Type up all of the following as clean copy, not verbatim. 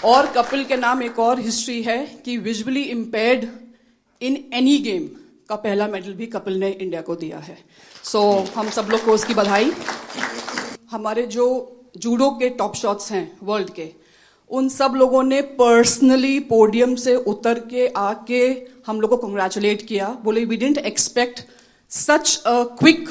और कपिल के नाम एक और हिस्ट्री है कि visually impaired in any game का पहला मेडल भी कपिल ने इंडिया को दिया है। सो हम सब लोग को उसकी बधाई। हमारे जो जूडो के टॉप शॉट्स हैं वर्ल्ड के, उन सब लोगों ने पर्सनली पोडियम से उतर के आके हम लोग को कंग्रेचुलेट किया, बोले we didn't expect such a quick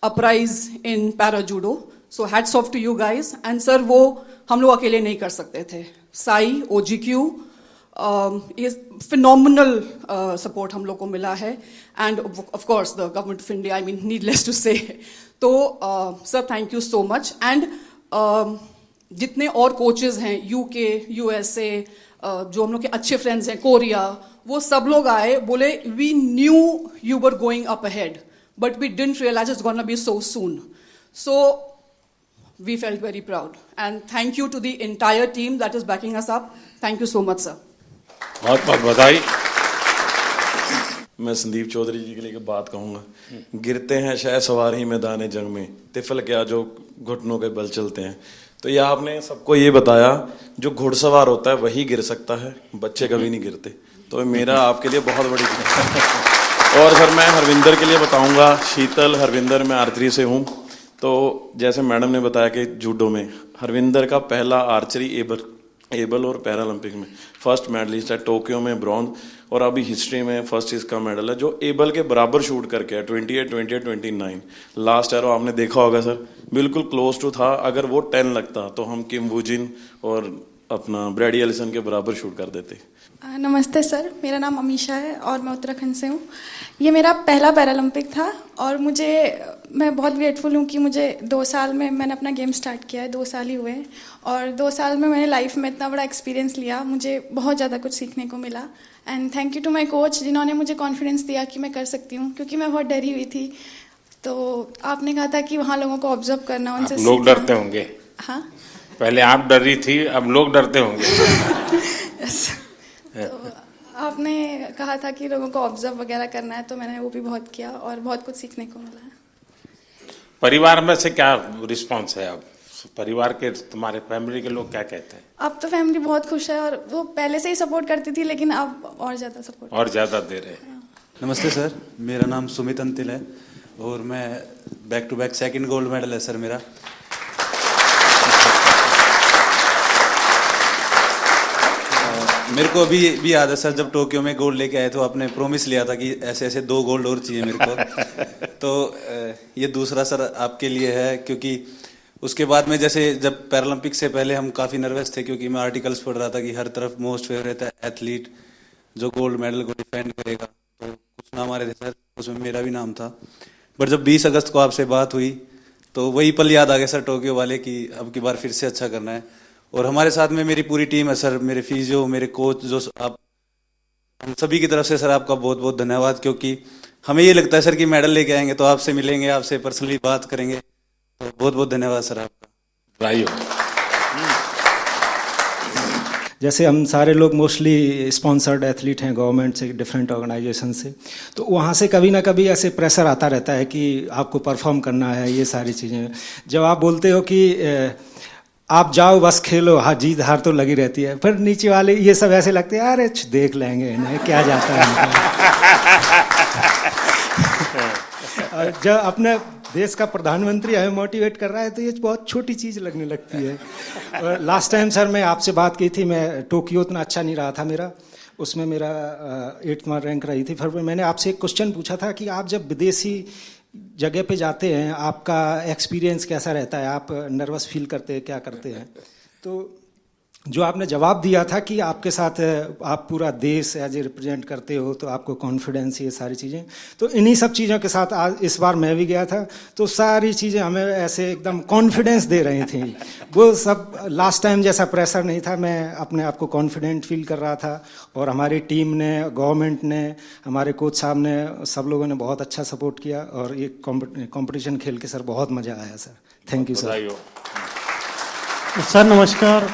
upraise in para judo, so hats off to you guys. And sir वो हम लोग अकेले नहीं कर सकते थे, साई OGQ ये फिनोमिनल सपोर्ट हम लोग को मिला है, and of course the government of India, I mean needless to say. तो sir thank you so much. And जितने और कोचेज हैं UK USA, जो हम लोग के अच्छे फ्रेंड्स हैं कोरिया, वो सब लोग आए, बोले we knew you were going up ahead but we didn't realise it's gonna be so soon. So we felt very proud and thank you to the entire team that is backing us up. Thank you so much sir. बहुत बहुत बधाई। मैं संदीप चौधरी जी के लिए बात कहूँगा। गिरते हैं शह सवार ही मैदान जंग में, तिफल क्या जो घुटनों के बल चलते हैं। तो यह आपने सबको ये बताया जो घुड़सवार होता है वही गिर सकता है, बच्चे कभी नहीं गिरते। तो मेरा आपके लिए बहुत बड़ी और सर मैं हरविंदर के लिए बताऊंगा। शीतल हरविंदर, मैं आर्चरी से हूँ। तो जैसे मैडम ने बताया कि जूडो में हरविंदर का पहला आर्चरी एबल और पैरालंपिक में फर्स्ट मेडलिस्ट है, टोक्यो में ब्रॉन्ज, और अभी हिस्ट्री में फर्स्ट इसका मेडल है जो एबल के बराबर शूट करके है, 28, 28, 29। लास्ट एरो आपने देखा होगा सर, बिल्कुल क्लोज टू था। अगर वो 10 लगता तो हम किम वूजिन और अपना ब्रैडी एलिसन के बराबर शूट कर देते। नमस्ते सर, मेरा नाम अमीशा है और मैं उत्तराखंड से हूँ। ये मेरा पहला पैरालंपिक था और मैं बहुत ग्रेटफुल हूँ कि मुझे 2 साल में मैंने अपना गेम स्टार्ट किया है, 2 साल ही हुए हैं, और 2 साल में मैंने लाइफ में इतना बड़ा एक्सपीरियंस लिया, मुझे बहुत ज़्यादा कुछ सीखने को मिला। And thank you to my coach जिन्होंने मुझे कॉन्फिडेंस दिया कि मैं कर सकती हूँ, क्योंकि मैं बहुत डरी हुई थी। तो आपने कहा था कि वहाँ लोगों को ऑब्जर्व करना, उनसे सीखना। लोग डरते होंगे। हाँ, पहले आप डर रही थी, अब लोग डरते होंगे। तो आपने कहा था कि लोगों को ऑब्जर्व वगैरह करना है, तो मैंने वो भी बहुत किया और बहुत कुछ सीखने को मिला है। परिवार में से क्या रिस्पांस है अब? परिवार के, तुम्हारे फैमिली के लोग क्या कहते हैं? अब तो फैमिली बहुत खुश है, और वो पहले से ही सपोर्ट करती थी लेकिन अब और ज़्यादा सपोर्ट, और ज़्यादा दे रहे हैं। नमस्ते सर, मेरा नाम सुमित अंतिल है और मैं back to back 2nd gold medal है सर मेरा। मेरे को अभी भी याद है सर, जब टोक्यो में गोल्ड लेके आए तो आपने प्रॉमिस लिया था कि ऐसे ऐसे 2 गोल्ड और चाहिए मेरे को। तो ये दूसरा सर आपके लिए है, क्योंकि उसके बाद में जैसे जब पैरालंपिक से पहले हम काफ़ी नर्वस थे, क्योंकि मैं आर्टिकल्स पढ़ रहा था कि हर तरफ मोस्ट फेवरेट एथलीट जो गोल्ड मेडल को डिफेंड करेगा, तो कुछ नाम आ रहे थे सर, उसमें मेरा भी नाम था। बट जब 20 अगस्त को आपसे बात हुई तो वही पल याद आ गया सर टोक्यो वाले, कि अब की बार फिर से अच्छा करना है। और हमारे साथ में मेरी पूरी टीम है सर, मेरे फिजियो, मेरे कोच, जो आप, हम सभी की तरफ से सर आपका बहुत बहुत धन्यवाद। क्योंकि हमें ये लगता है सर कि मेडल लेके आएंगे तो आपसे मिलेंगे, आपसे पर्सनली बात करेंगे, तो बहुत बहुत धन्यवाद सर आपका। जैसे हम सारे लोग मोस्टली स्पॉन्सर्ड एथलीट हैं गवर्नमेंट से, डिफरेंट ऑर्गेनाइजेशन से, तो वहाँ से कभी ना कभी ऐसे प्रेशर आता रहता है कि आपको परफॉर्म करना है, ये सारी चीज़ें। जब आप बोलते हो कि आप जाओ बस खेलो, हाँ जीत हार तो लगी रहती है, फिर नीचे वाले ये सब ऐसे लगते हैं अरे देख लेंगे इन्हें क्या जाता है। और जब अपने देश का प्रधानमंत्री हमें मोटिवेट कर रहा है तो ये बहुत छोटी चीज़ लगने लगती है। और लास्ट टाइम सर मैं आपसे बात की थी, मैं टोक्यो उतना अच्छा नहीं रहा था मेरा, उसमें मेरा 8वां रैंक रही थी। फिर मैंने आपसे एक क्वेश्चन पूछा था कि आप जब विदेशी जगह पे जाते हैं आपका एक्सपीरियंस कैसा रहता है, आप नर्वस फील करते हैं, क्या करते हैं? तो जो आपने जवाब दिया था कि आपके साथ आप पूरा देश एज ए रिप्रेजेंट करते हो तो आपको कॉन्फिडेंस, ये सारी चीज़ें, तो इन्हीं सब चीज़ों के साथ आज इस बार मैं भी गया था, तो सारी चीज़ें हमें ऐसे एकदम कॉन्फिडेंस दे रही थी। वो सब लास्ट टाइम जैसा प्रेशर नहीं था, मैं अपने आप को कॉन्फिडेंट फील कर रहा था। और हमारी टीम ने, गवर्नमेंट ने, हमारे कोच साहब ने, सब लोगों ने बहुत अच्छा सपोर्ट किया और ये कॉम्पिटिशन खेल के सर बहुत मज़ा आया sir. Thank you sir. Sir नमस्कार।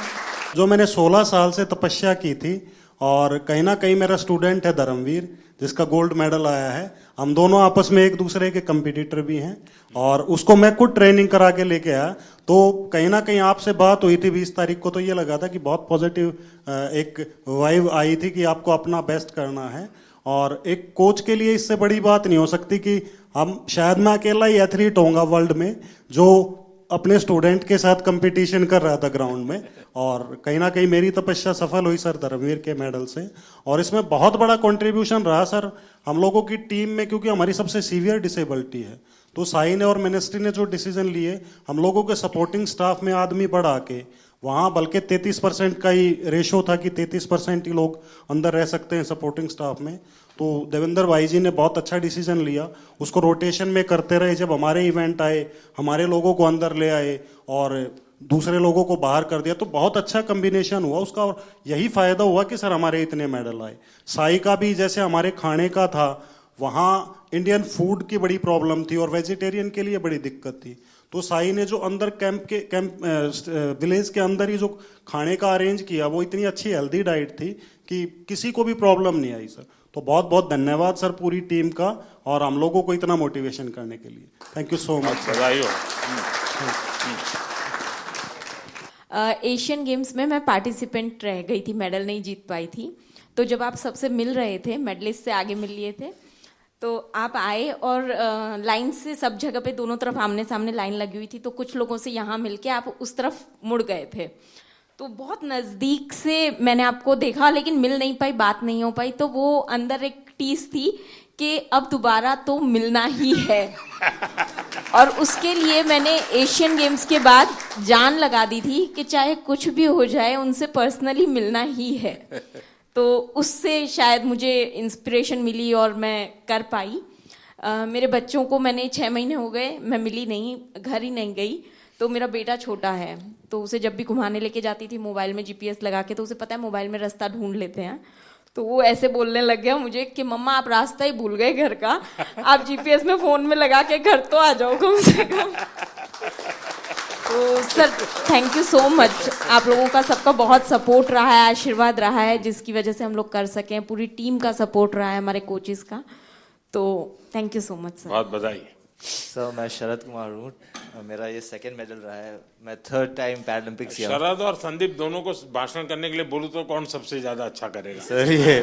जो मैंने 16 साल से तपस्या की थी और कहीं ना कहीं मेरा स्टूडेंट है धर्मवीर, जिसका गोल्ड मेडल आया है। हम दोनों आपस में एक दूसरे के कंपटीटर भी हैं और उसको मैं खुद ट्रेनिंग करा के लेके आया। तो कहीं ना कहीं आपसे बात हुई थी 20 तारीख को, तो ये लगा था कि बहुत पॉजिटिव एक वाइब आई थी कि आपको अपना बेस्ट करना है। और एक कोच के लिए इससे बड़ी बात नहीं हो सकती कि शायद मैं अकेला ही एथलीट होऊंगा वर्ल्ड में जो अपने स्टूडेंट के साथ कंपटीशन कर रहा था ग्राउंड में। और कहीं ना कहीं मेरी तपस्या सफल हुई सर धर्मवीर के मेडल से। और इसमें बहुत बड़ा कंट्रीब्यूशन रहा सर हम लोगों की टीम में, क्योंकि हमारी सबसे सीवियर डिसेबिलिटी है। तो साई ने और मिनिस्ट्री ने जो डिसीजन लिए, हम लोगों के सपोर्टिंग स्टाफ में आदमी बढ़ा के, वहाँ बल्कि 33% का ही रेशो था कि 33% ही लोग अंदर रह सकते हैं सपोर्टिंग स्टाफ में। तो देवेंद्र भाई जी ने बहुत अच्छा डिसीजन लिया, उसको रोटेशन में करते रहे। जब हमारे इवेंट आए, हमारे लोगों को अंदर ले आए और दूसरे लोगों को बाहर कर दिया। तो बहुत अच्छा कम्बिनेशन हुआ उसका, और यही फायदा हुआ कि सर हमारे इतने मेडल आए। साई का भी जैसे हमारे खाने का था, वहाँ इंडियन फूड की बड़ी प्रॉब्लम थी और वेजिटेरियन के लिए बड़ी दिक्कत थी। तो साई ने जो अंदर विलेज के अंदर ही जो खाने का अरेंज किया, वो इतनी अच्छी हेल्दी डाइट थी कि किसी को भी प्रॉब्लम नहीं आई सर। तो बहुत बहुत धन्यवाद सर पूरी टीम का, और हम लोगों को इतना मोटिवेशन करने के लिए। Thank you so much. Asian games में मैं पार्टिसिपेंट रह गई थी, मेडल नहीं जीत पाई थी। तो जब आप सबसे मिल रहे थे, मेडलिस्ट से आगे मिल लिए थे, तो आप आए और लाइन से सब जगह पे दोनों तरफ आमने सामने लाइन लगी हुई थी। तो कुछ लोगों से यहाँ मिलके आप उस तरफ मुड़ गए थे। तो बहुत नज़दीक से मैंने आपको देखा, लेकिन मिल नहीं पाई, बात नहीं हो पाई। तो वो अंदर एक टीस थी कि अब दोबारा तो मिलना ही है। और उसके लिए मैंने एशियन गेम्स के बाद जान लगा दी थी कि चाहे कुछ भी हो जाए, उनसे पर्सनली मिलना ही है। तो उससे शायद मुझे इंस्पिरेशन मिली और मैं कर पाई। मेरे बच्चों को मैंने 6 महीने हो गए, मैं मिली नहीं, घर ही नहीं गई। तो मेरा बेटा छोटा है, तो उसे जब भी घुमाने लेके जाती थी मोबाइल में GPS लगा के, तो उसे पता है मोबाइल में रास्ता ढूंढ लेते हैं। तो वो ऐसे बोलने लग गया मुझे कि मम्मा आप रास्ता ही भूल गए घर का, आप GPS में फ़ोन में लगा के घर तो आ जाओ कम से कम। तो sir thank you so much, आप लोगों का सबका बहुत सपोर्ट रहा है, आशीर्वाद रहा है, जिसकी वजह से हम लोग कर सकें। पूरी टीम का सपोर्ट रहा है, हमारे कोचेस का। तो thank you so much sir. बहुत बधाई। सर मैं शरद कुमार हूँ, मेरा ये 2nd मेडल रहा है। मैं 3rd टाइम पैरालंपिक्स किया। शरद और संदीप दोनों को भाषण करने के लिए बोलूं तो कौन सबसे ज्यादा अच्छा करेगा? सर ये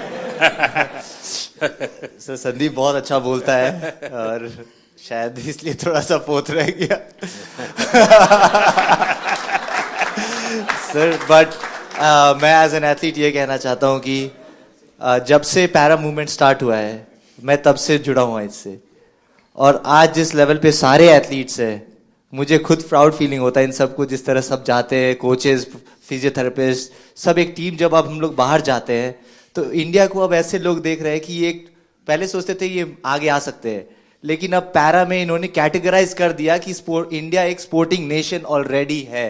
सर संदीप बहुत अच्छा बोलता है और शायद इसलिए थोड़ा सा पोत रह गया। सर बट मैं एज एन एथलीट ये कहना चाहता हूँ कि जब से पैरा मूवमेंट स्टार्ट हुआ है, मैं तब से जुड़ा हुआ इससे। और आज जिस लेवल पे सारे एथलीट्स हैं, मुझे खुद प्राउड फीलिंग होता है इन सबको, जिस तरह सब जाते हैं, कोचेस, फिजियोथेरेपिस्ट, सब एक टीम। जब अब हम लोग बाहर जाते हैं तो इंडिया को अब ऐसे लोग देख रहे हैं कि ये पहले सोचते थे ये आगे आ सकते हैं, लेकिन अब पैरा में इन्होंने कैटेगराइज कर दिया कि इंडिया एक स्पोर्टिंग नेशन ऑलरेडी है।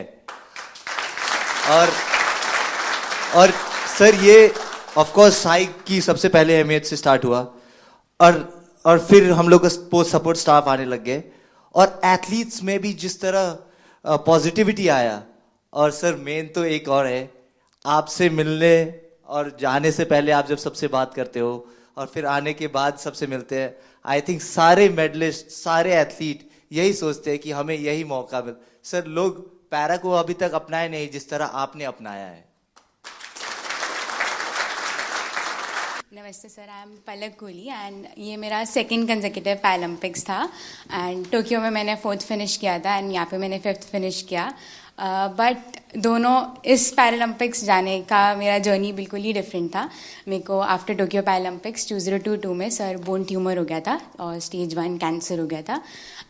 और सर ये ऑफ कोर्स साई की सबसे पहले अहमियत से स्टार्ट हुआ, और फिर हम लोग का सपोर्ट स्टाफ आने लग गए, और एथलीट्स में भी जिस तरह पॉजिटिविटी आया। और सर मेन तो एक और है, आपसे मिलने और जाने से पहले आप जब सबसे बात करते हो और फिर आने के बाद सबसे मिलते हैं, आई थिंक सारे मेडलिस्ट, सारे एथलीट यही सोचते हैं कि हमें यही मौका मिल। सर लोग पैरा को अभी तक अपनाए नहीं जिस तरह आपने अपनाया है। नमस्ते sir, I am Palak Kohli and ये मेरा 2nd कंसेक्यूटिव पैरालंपिक्स था। एंड टोक्यो में मैंने 4th फिनिश किया था एंड यहाँ पे मैंने 5th फिनिश किया। बट दोनों इस पैरालंपिक्स जाने का मेरा जर्नी बिल्कुल ही डिफरेंट था। मेरे को आफ्टर टोक्यो पैरालंपिक्स 2022 में सर बोन ट्यूमर हो गया था और स्टेज 1 कैंसर हो गया था।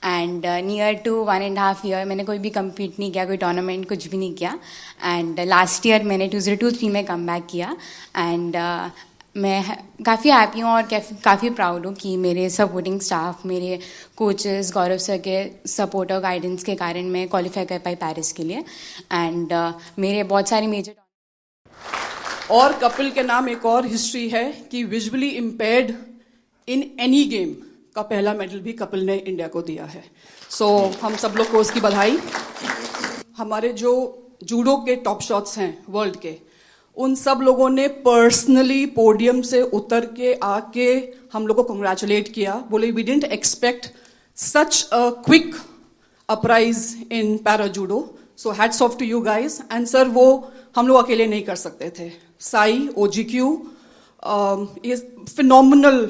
एंड नियर टू 1.5 ईयर मैंने कोई भी कम्पीट नहीं किया, कोई टूर्नामेंट कुछ भी नहीं किया। एंड लास्ट ईयर मैंने 2023 में कम बैक किया। एंड मैं काफ़ी हैप्पी हूँ और काफ़ी प्राउड हूँ कि मेरे सपोर्टिंग स्टाफ, मेरे कोचेस, गौरव सर के सपोर्ट और गाइडेंस के कारण मैं क्वालिफाई कर पाई पेरिस के लिए। एंड मेरे बहुत सारे मेजर। और कपिल के नाम एक और हिस्ट्री है कि visually impaired in any game का पहला मेडल भी कपिल ने इंडिया को दिया है। सो हम सब लोग को उसकी बधाई। हमारे जो जूडो के टॉप शॉट्स हैं वर्ल्ड के, उन सब लोगों ने पर्सनली पोडियम से उतर के आके हम लोग को कंग्रेचुलेट किया, बोले we didn't expect such a quick upraise in para judo, so hats off to you guys. And sir वो हम लोग अकेले नहीं कर सकते थे, साई OGQ ये फिनोमिनल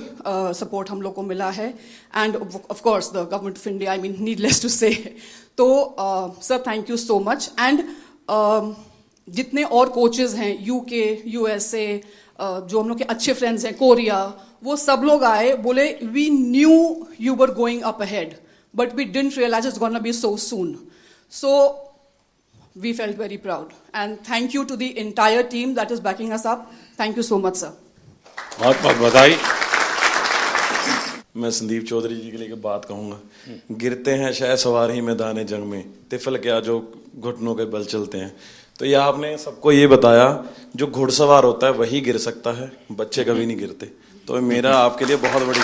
सपोर्ट हम लोग को मिला है, and of course the government of India, I mean needless to say. तो sir thank you so much. And जितने और कोचेज हैं UK, USA, जो हम लोग के अच्छे फ्रेंड्स हैं, कोरिया, वो सब लोग आए, बोले we knew you were going up ahead but we didn't realise it's gonna be so soon, so we felt very proud, and thank you to the entire team that is backing us up. Thank you so much sir. बहुत बहुत बधाई। मैं संदीप चौधरी जी के लिए एक बात कहूंगा, गिरते हैं शह सवार ही मैदान जंग में, तिफल क्या जो घुटनों के बल चलते हैं। तो ये आपने सबको ये बताया जो घुड़सवार होता है वही गिर सकता है, बच्चे कभी नहीं गिरते। तो मेरा आपके लिए बहुत बड़ी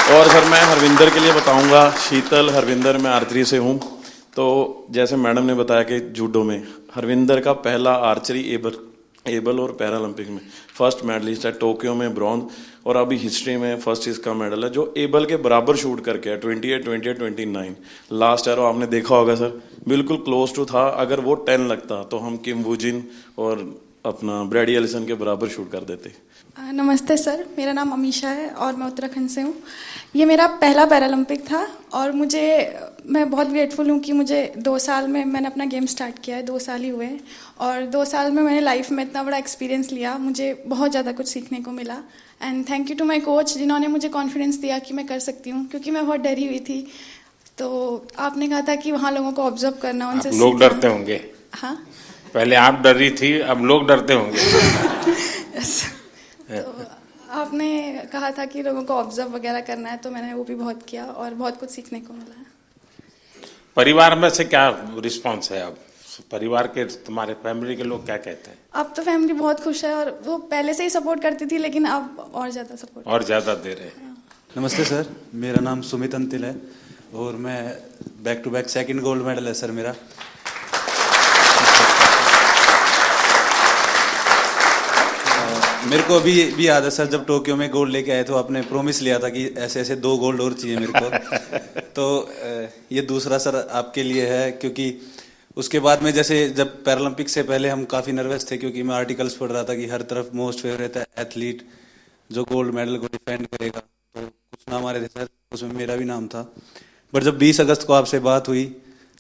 और सर मैं हरविंदर के लिए बताऊंगा, शीतल हरविंदर, मैं आर्चरी से हूँ। तो जैसे मैडम ने बताया कि जूडो में हरविंदर का पहला आर्चरी एबल और पैरालंपिक में फर्स्ट मेडलिस्ट है, टोक्यो में ब्रॉन्ज, और अभी हिस्ट्री में फर्स्ट इसका मेडल है, जो एबल के बराबर शूट करके है, 28, 28, 29 लास्ट एरो आपने देखा होगा सर, बिल्कुल क्लोज टू था। अगर वो 10 लगता तो हम किम वूजिन और अपना ब्रैडी एलिसन के बराबर शूट कर देते। नमस्ते सर, मेरा नाम अमीशा है और मैं उत्तराखंड से हूँ। ये मेरा पहला पैरालंपिक था और मैं बहुत ग्रेटफुल हूँ कि मुझे 2 साल में मैंने अपना गेम स्टार्ट किया है, 2 साल ही हुए हैं, और 2 साल में मैंने लाइफ में इतना बड़ा एक्सपीरियंस लिया, मुझे बहुत ज़्यादा कुछ सीखने को मिला। And thank you to my coach जिन्होंने मुझे कॉन्फिडेंस दिया कि मैं कर सकती हूँ, क्योंकि मैं बहुत डरी हुई थी। तो आपने कहा था कि वहाँ लोगों को ऑब्जर्व करना, उनसे सीखना। लोग डरते होंगे। हाँ, पहले आप डर रही थी, अब लोग डरते होंगे। तो आपने कहा था कि लोगों को ऑब्जर्व वगैरह करना है, तो मैंने वो भी बहुत किया और बहुत कुछ सीखने को मिला। परिवार में से क्या रिस्पांस है अब? परिवार के, तुम्हारे फैमिली के लोग क्या कहते हैं? अब तो फैमिली बहुत खुश है, और वो पहले से ही सपोर्ट करती थी, लेकिन अब और ज़्यादा सपोर्ट, और ज़्यादा दे रहे हैं। नमस्ते सर, मेरा नाम सुमित अंतिल है और मैं back to back second gold medal है सर मेरा। मेरे को अभी याद है सर, जब टोक्यो में गोल्ड लेके आए तो आपने प्रॉमिस लिया था कि ऐसे ऐसे 2 गोल्ड और चाहिए मेरे को। तो ये दूसरा सर आपके लिए है, क्योंकि उसके बाद में जैसे जब पैरालंपिक से पहले हम काफ़ी नर्वस थे, क्योंकि मैं आर्टिकल्स पढ़ रहा था कि हर तरफ मोस्ट फेवरेट एथलीट जो गोल्ड मेडल को डिफेंड करेगा, तो कुछ नाम आ रहे थे सर, उसमें मेरा भी नाम था। बट जब 20 अगस्त को आपसे बात हुई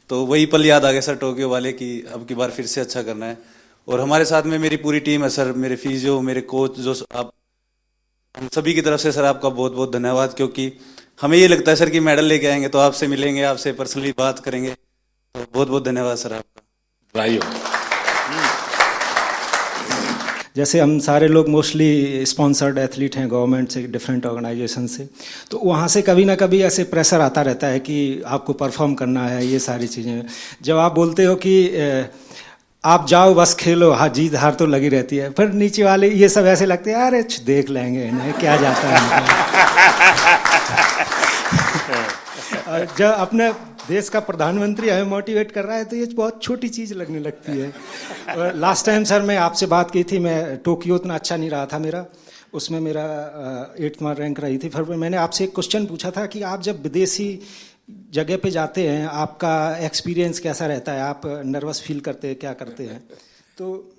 तो वही पल याद आ गया सर, टोक्यो वाले, कि अब की बार फिर से अच्छा करना है। और हमारे साथ में मेरी पूरी टीम है सर, मेरे फिजियो, मेरे कोच, जो आप, हम सभी की तरफ से सर आपका बहुत बहुत धन्यवाद, क्योंकि हमें ये लगता है सर कि मेडल लेके आएंगे तो आपसे मिलेंगे, आपसे पर्सनली बात करेंगे, तो बहुत बहुत धन्यवाद सर आपका। भाइयों, जैसे हम सारे लोग मोस्टली स्पॉन्सर्ड एथलीट हैं गवर्नमेंट से, डिफरेंट ऑर्गेनाइजेशन से, तो वहाँ से कभी ना कभी ऐसे प्रेशर आता रहता है कि आपको परफॉर्म करना है, ये सारी चीज़ें। जब आप बोलते हो कि आप जाओ बस खेलो, हाँ जीत हार तो लगी रहती है, फिर नीचे वाले ये सब ऐसे लगते हैं अरे देख लेंगे इन्हें क्या जाता है। और जब अपने देश का प्रधानमंत्री हमें मोटिवेट कर रहा है तो ये बहुत छोटी चीज़ लगने लगती है। लास्ट टाइम सर मैं आपसे बात की थी, मैं टोक्यो उतना अच्छा नहीं रहा था मेरा, उसमें मेरा 8वां रैंक रही थी। फिर मैंने आपसे एक क्वेश्चन पूछा था कि आप जब विदेशी जगह पे जाते हैं आपका एक्सपीरियंस कैसा रहता है, आप नर्वस फील करते हैं, क्या करते हैं? तो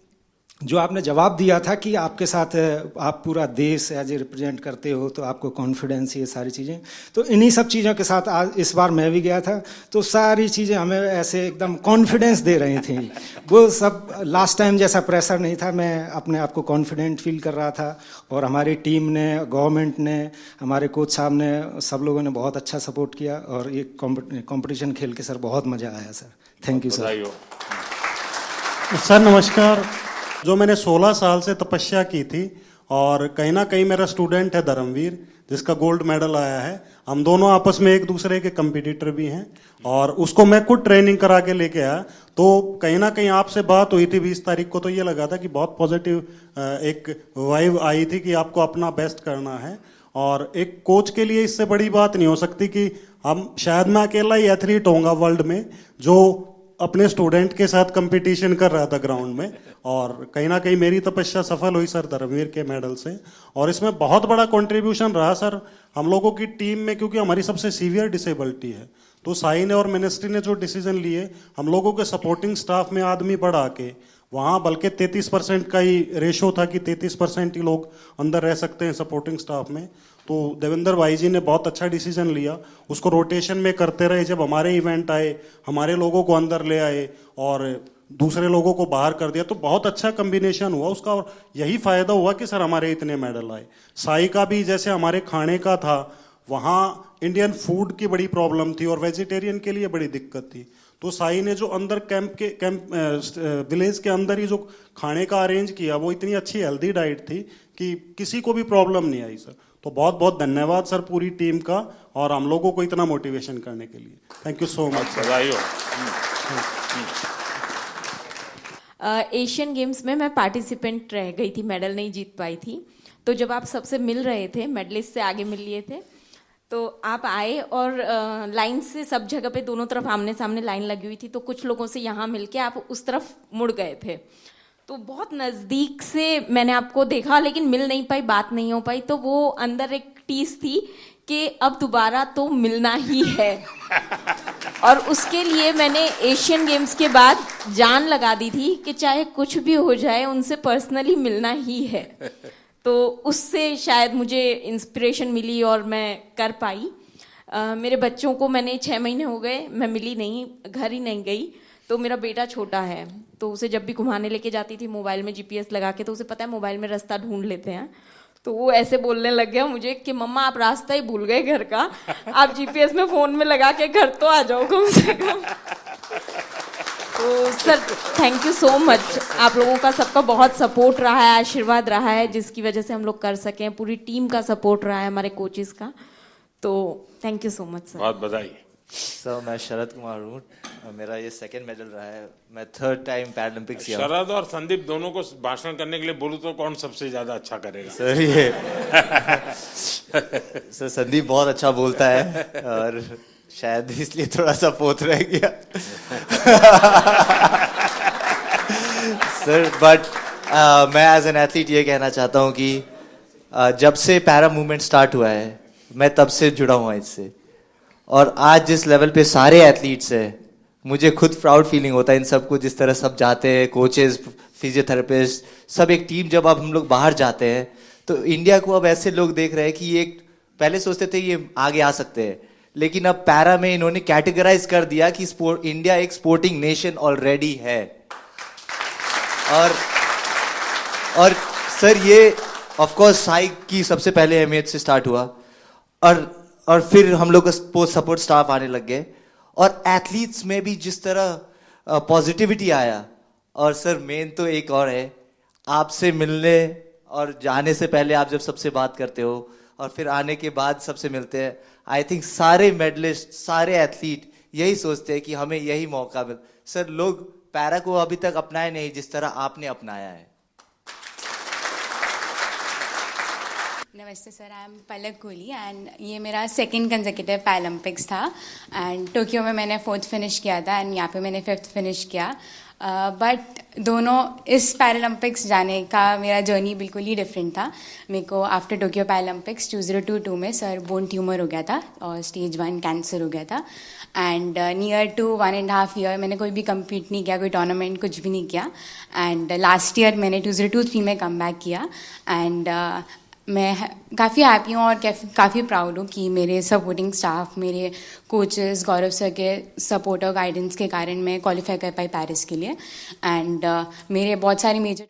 जो आपने जवाब दिया था कि आपके साथ आप पूरा देश एज ए रिप्रेजेंट करते हो तो आपको कॉन्फिडेंस, ये सारी चीज़ें, तो इन्हीं सब चीज़ों के साथ आज इस बार मैं भी गया था, तो सारी चीज़ें हमें ऐसे एकदम कॉन्फिडेंस दे रही थी। वो सब लास्ट टाइम जैसा प्रेशर नहीं था, मैं अपने आप को कॉन्फिडेंट फील कर रहा था, और हमारी टीम ने, गवर्नमेंट ने, हमारे कोच साहब ने, सब लोगों ने बहुत अच्छा सपोर्ट किया, और ये कॉम्पिटिशन खेल के सर बहुत मज़ा आया sir. Thank you sir. Sir नमस्कार। जो मैंने 16 साल से तपस्या की थी, और कहीं ना कहीं मेरा स्टूडेंट है धर्मवीर, जिसका गोल्ड मेडल आया है। हम दोनों आपस में एक दूसरे के कंपटीटर भी हैं, और उसको मैं खुद ट्रेनिंग करा के लेके आया। तो कहीं ना कहीं आपसे बात हुई थी 20 तारीख को, तो ये लगा था कि बहुत पॉजिटिव एक वाइब आई थी कि आपको अपना बेस्ट करना है। और एक कोच के लिए इससे बड़ी बात नहीं हो सकती कि हम, शायद मैं अकेला ही एथलीट होऊंगा वर्ल्ड में जो अपने स्टूडेंट के साथ कंपटीशन कर रहा था ग्राउंड में, और कहीं ना कहीं मेरी तपस्या सफल हुई सर धर्मवीर के मेडल से। और इसमें बहुत बड़ा कंट्रीब्यूशन रहा सर हम लोगों की टीम में, क्योंकि हमारी सबसे सीवियर डिसेबिलिटी है। तो साई ने और मिनिस्ट्री ने जो डिसीजन लिए, हम लोगों के सपोर्टिंग स्टाफ में आदमी बढ़ा के, वहाँ बल्कि 33% का ही रेशो था कि 33% ही लोग अंदर रह सकते हैं सपोर्टिंग स्टाफ में। तो देवेंद्र भाई जी ने बहुत अच्छा डिसीजन लिया, उसको रोटेशन में करते रहे। जब हमारे इवेंट आए, हमारे लोगों को अंदर ले आए और दूसरे लोगों को बाहर कर दिया, तो बहुत अच्छा कम्बिनेशन हुआ उसका। और यही फायदा हुआ कि सर हमारे इतने मेडल आए। साई का भी जैसे हमारे खाने का था, वहाँ इंडियन फूड की बड़ी प्रॉब्लम थी और वेजिटेरियन के लिए बड़ी दिक्कत थी। तो साई ने जो अंदर कैंप विलेज के अंदर ही जो खाने का अरेंज किया, वो इतनी अच्छी हेल्दी डाइट थी कि किसी को भी प्रॉब्लम नहीं आई सर। तो बहुत बहुत धन्यवाद सर पूरी टीम का, और हम लोगों को इतना मोटिवेशन करने के लिए। Thank you so much. Asian games में मैं पार्टिसिपेंट रह गई थी, मेडल नहीं जीत पाई थी। तो जब आप सबसे मिल रहे थे, मेडलिस्ट से आगे मिल लिए थे, तो आप आए और लाइन से सब जगह पे दोनों तरफ आमने सामने लाइन लगी हुई थी। तो कुछ लोगों से यहाँ मिलके आप उस तरफ मुड़ गए थे। तो बहुत नज़दीक से मैंने आपको देखा, लेकिन मिल नहीं पाई, बात नहीं हो पाई। तो वो अंदर एक टीस थी कि अब दोबारा तो मिलना ही है। और उसके लिए मैंने एशियन गेम्स के बाद जान लगा दी थी कि चाहे कुछ भी हो जाए, उनसे पर्सनली मिलना ही है। तो उससे शायद मुझे इंस्पिरेशन मिली और मैं कर पाई। मेरे बच्चों को मैंने 6 महीने हो गए, मैं मिली नहीं, घर ही नहीं गई। तो मेरा बेटा छोटा है, तो उसे जब भी घुमाने लेके जाती थी मोबाइल में GPS लगा के, तो उसे पता है मोबाइल में रास्ता ढूंढ लेते हैं। तो वो ऐसे बोलने लग गया मुझे कि मम्मा आप रास्ता ही भूल गए घर का, आप GPS में फ़ोन में लगा के घर तो आ जाओ कम से कम। तो sir thank you so much, आप लोगों का सबका बहुत सपोर्ट रहा है, आशीर्वाद रहा है, जिसकी वजह से हम लोग कर सकें। पूरी टीम का सपोर्ट रहा है, हमारे कोचेस का। तो thank you so much sir. बहुत बधाई सर। मैं शरद कुमार हूँ, मेरा ये 2nd मेडल रहा है। मैं 3rd टाइम पैरालंपिक्स किया। शरद और संदीप दोनों को भाषण करने के लिए बोलूं तो कौन सबसे ज्यादा अच्छा करेगा? सर ये सर संदीप बहुत अच्छा बोलता है, और शायद इसलिए थोड़ा सा पोत रह गया। सर बट मैं एज एन एथलीट ये कहना चाहता हूँ कि जब से पैरा मूवमेंट स्टार्ट हुआ है, मैं तब से जुड़ा हुआ इससे। और आज जिस लेवल पे सारे एथलीट्स हैं, मुझे खुद प्राउड फीलिंग होता है इन सबको, जिस तरह सब जाते हैं, कोचेस, फिजियोथेरेपिस्ट, सब एक टीम। जब अब हम लोग बाहर जाते हैं तो इंडिया को अब ऐसे लोग देख रहे हैं कि ये पहले सोचते थे ये आगे आ सकते हैं, लेकिन अब पैरा में इन्होंने कैटेगराइज कर दिया कि इंडिया एक स्पोर्टिंग नेशन ऑलरेडी है। और सर ये ऑफ कोर्स साई की सबसे पहले अहमियत से स्टार्ट हुआ, और फिर हम लोग का सपोर्ट स्टाफ आने लग गए, और एथलीट्स में भी जिस तरह पॉजिटिविटी आया। और सर मेन तो एक और है, आपसे मिलने और जाने से पहले आप जब सबसे बात करते हो और फिर आने के बाद सबसे मिलते हैं, आई थिंक सारे मेडलिस्ट, सारे एथलीट यही सोचते हैं कि हमें यही मौका मिल। सर लोग पैरा को अभी तक अपनाए नहीं जिस तरह आपने अपनाया है। नमस्ते sir, I am Palak Kohli and ये मेरा 2nd कंसेक्यूटिव पैरालंपिक्स था। एंड टोक्यो में मैंने 4th फिनिश किया था एंड यहाँ पे मैंने 5th फिनिश किया। बट दोनों इस पैरालंपिक्स जाने का मेरा जर्नी बिल्कुल ही डिफरेंट था। मेरे को आफ्टर टोक्यो पैरालंपिक्स 2022 में सर बोन ट्यूमर हो गया था और स्टेज 1 कैंसर हो गया था। एंड नियर टू 1.5 ईयर मैंने कोई भी कम्पीट नहीं किया, कोई टूर्नामेंट कुछ भी नहीं किया। एंड लास्ट ईयर मैंने 2023 में कम बैक किया। एंड मैं काफ़ी हैप्पी हूँ और काफ़ी प्राउड हूँ कि मेरे सपोर्टिंग स्टाफ, मेरे कोचेस, गौरव सर के सपोर्ट और गाइडेंस के कारण मैं क्वालिफाई कर पाई पेरिस के लिए। एंड मेरे बहुत सारे मेजर